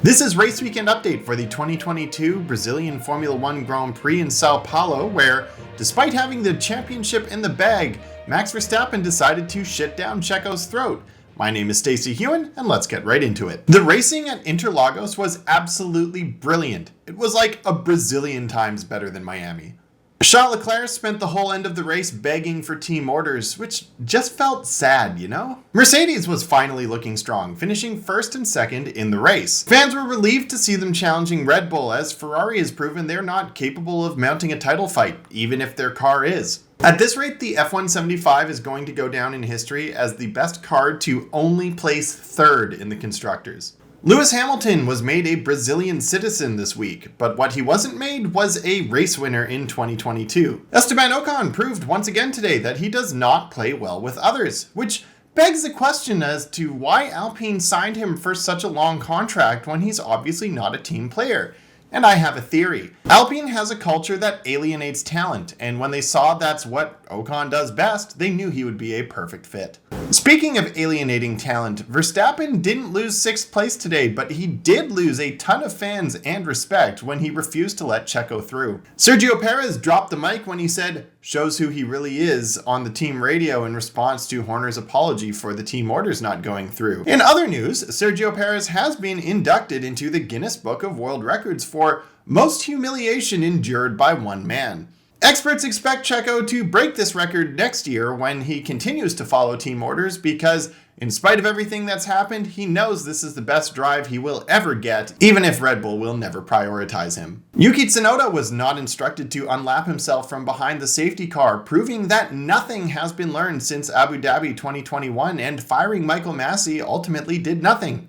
This is Race Weekend Update for the 2022 Brazilian Formula One Grand Prix in Sao Paulo, where, despite having the championship in the bag, Max Verstappen decided to shit down Checo's throat. My name is Stacey Hewen, and let's get right into it. The racing at Interlagos was absolutely brilliant. It was like a Brazilian times better than Miami. Charles Leclerc spent the whole end of the race begging for team orders, which just felt sad, you know? Mercedes was finally looking strong, finishing first and second in the race. Fans were relieved to see them challenging Red Bull, as Ferrari has proven they're not capable of mounting a title fight, even if their car is. At this rate, the F175 is going to go down in history as the best car to only place third in the Constructors. Lewis Hamilton was made a Brazilian citizen this week, but what he wasn't made was a race winner in 2022. Esteban Ocon proved once again today that he does not play well with others, which begs the question as to why Alpine signed him for such a long contract when he's obviously not a team player. And I have a theory. Alpine has a culture that alienates talent, and when they saw that's what Ocon does best, they knew he would be a perfect fit. Speaking of alienating talent, Verstappen didn't lose 6th place today, but he did lose a ton of fans and respect when he refused to let Checo through. Sergio Perez dropped the mic when he said, "shows who he really is," on the team radio in response to Horner's apology for the team orders not going through. In other news, Sergio Perez has been inducted into the Guinness Book of World Records for most humiliation endured by one man. Experts expect Checo to break this record next year when he continues to follow team orders because, in spite of everything that's happened, he knows this is the best drive he will ever get, even if Red Bull will never prioritize him. Yuki Tsunoda was not instructed to unlap himself from behind the safety car, proving that nothing has been learned since Abu Dhabi 2021, and firing Michael Massey ultimately did nothing.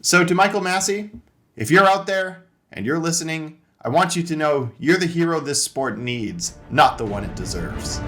So to Michael Massey, if you're out there and you're listening, I want you to know you're the hero this sport needs, not the one it deserves.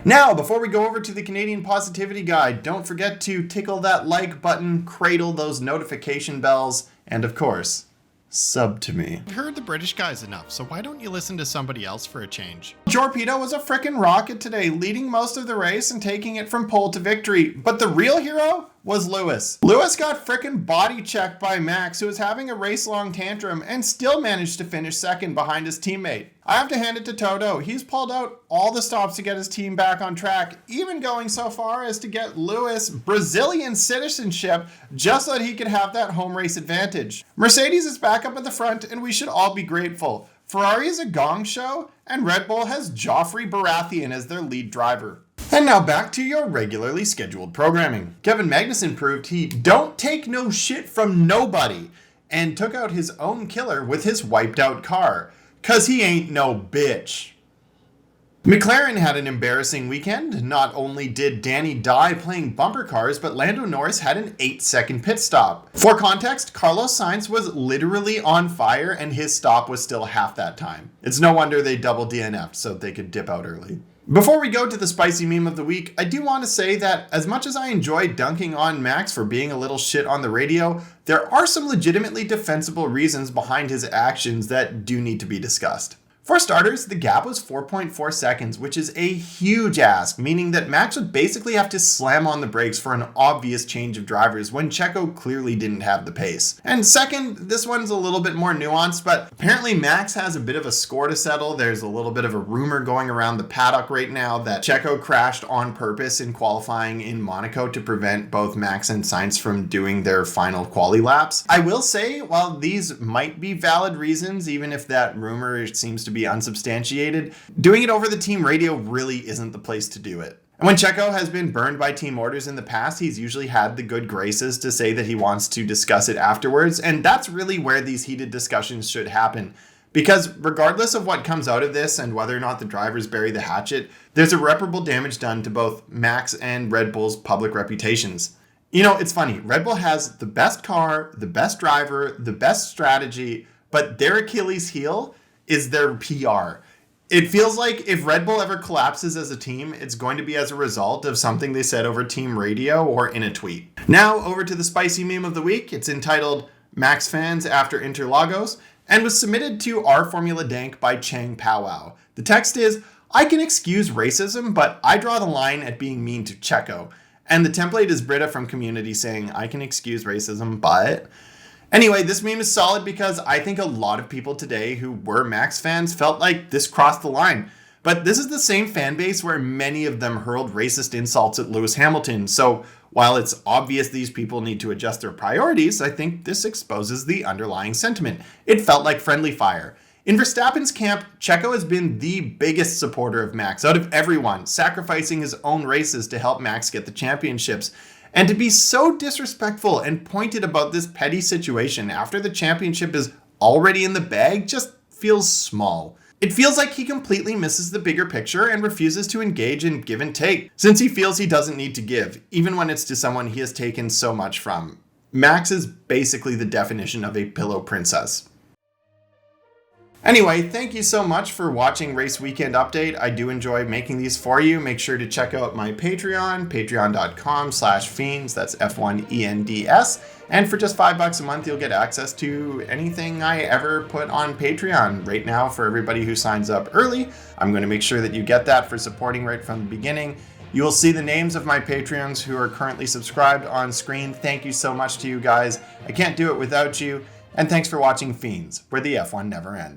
Now, before we go over to the Canadian Positivity Guide, don't forget to tickle that like button, cradle those notification bells, and of course, sub to me. I've heard the British guys enough, so why don't you listen to somebody else for a change? Jorpedo was a frickin' rocket today, leading most of the race and taking it from pole to victory. But the real hero was Lewis. Lewis got frickin' body checked by Max, who was having a race-long tantrum and still managed to finish second behind his teammate. I have to hand it to Toto. He's pulled out all the stops to get his team back on track, even going so far as to get Lewis Brazilian citizenship just so that he could have that home race advantage. Mercedes is back up at the front, and we should all be grateful. Ferrari is a gong show, and Red Bull has Joffrey Baratheon as their lead driver. And now back to your regularly scheduled programming. Kevin Magnussen proved he don't take no shit from nobody and took out his own killer with his wiped out car. 'Cause he ain't no bitch. McLaren had an embarrassing weekend. Not only did Danny die playing bumper cars, but Lando Norris had an 8-second pit stop. For context, Carlos Sainz was literally on fire and his stop was still half that time. It's no wonder they double DNF'd so they could dip out early. Before we go to the spicy meme of the week, I do want to say that as much as I enjoy dunking on Max for being a little shit on the radio, there are some legitimately defensible reasons behind his actions that do need to be discussed. For starters, the gap was 4.4 seconds, which is a huge ask, meaning that Max would basically have to slam on the brakes for an obvious change of drivers when Checo clearly didn't have the pace. And second, this one's a little bit more nuanced, but apparently Max has a bit of a score to settle. There's a little bit of a rumor going around the paddock right now that Checo crashed on purpose in qualifying in Monaco to prevent both Max and Sainz from doing their final quali laps. I will say, while these might be valid reasons, even if that rumor seems to be unsubstantiated, doing it over the team radio really isn't the place to do it. And when Checo has been burned by team orders in the past, he's usually had the good graces to say that he wants to discuss it afterwards, and that's really where these heated discussions should happen. Because regardless of what comes out of this and whether or not the drivers bury the hatchet, there's irreparable damage done to both Max and Red Bull's public reputations. You know, it's funny, Red Bull has the best car, the best driver, the best strategy, but their Achilles heel is their PR. It feels like if Red Bull ever collapses as a team, it's going to be as a result of something they said over team radio or in a tweet. Now over to the spicy meme of the week. It's entitled Max Fans After Interlagos and was submitted to Our Formula Dank by Chang Powwow. The text is, "I can excuse racism, but I draw the line at being mean to Checo." And the template is Britta from Community saying, I can excuse racism, but... Anyway, this meme is solid because I think a lot of people today who were Max fans felt like this crossed the line. But this is the same fan base where many of them hurled racist insults at Lewis Hamilton. So while it's obvious these people need to adjust their priorities, I think this exposes the underlying sentiment. It felt like friendly fire. In Verstappen's camp, Checo has been the biggest supporter of Max out of everyone, sacrificing his own races to help Max get the championships. And to be so disrespectful and pointed about this petty situation after the championship is already in the bag just feels small. It feels like he completely misses the bigger picture and refuses to engage in give and take, since he feels he doesn't need to give, even when it's to someone he has taken so much from. Max is basically the definition of a pillow princess. Anyway, thank you so much for watching Race Weekend Update. I do enjoy making these for you. Make sure to check out my Patreon, patreon.com/Fiends, that's F1ENDS. And for just $5 a month, you'll get access to anything I ever put on Patreon. Right now, for everybody who signs up early, I'm going to make sure that you get that for supporting right from the beginning. You will see the names of my Patreons who are currently subscribed on screen. Thank you so much to you guys. I can't do it without you. And thanks for watching Fiends, where the F1 never ends.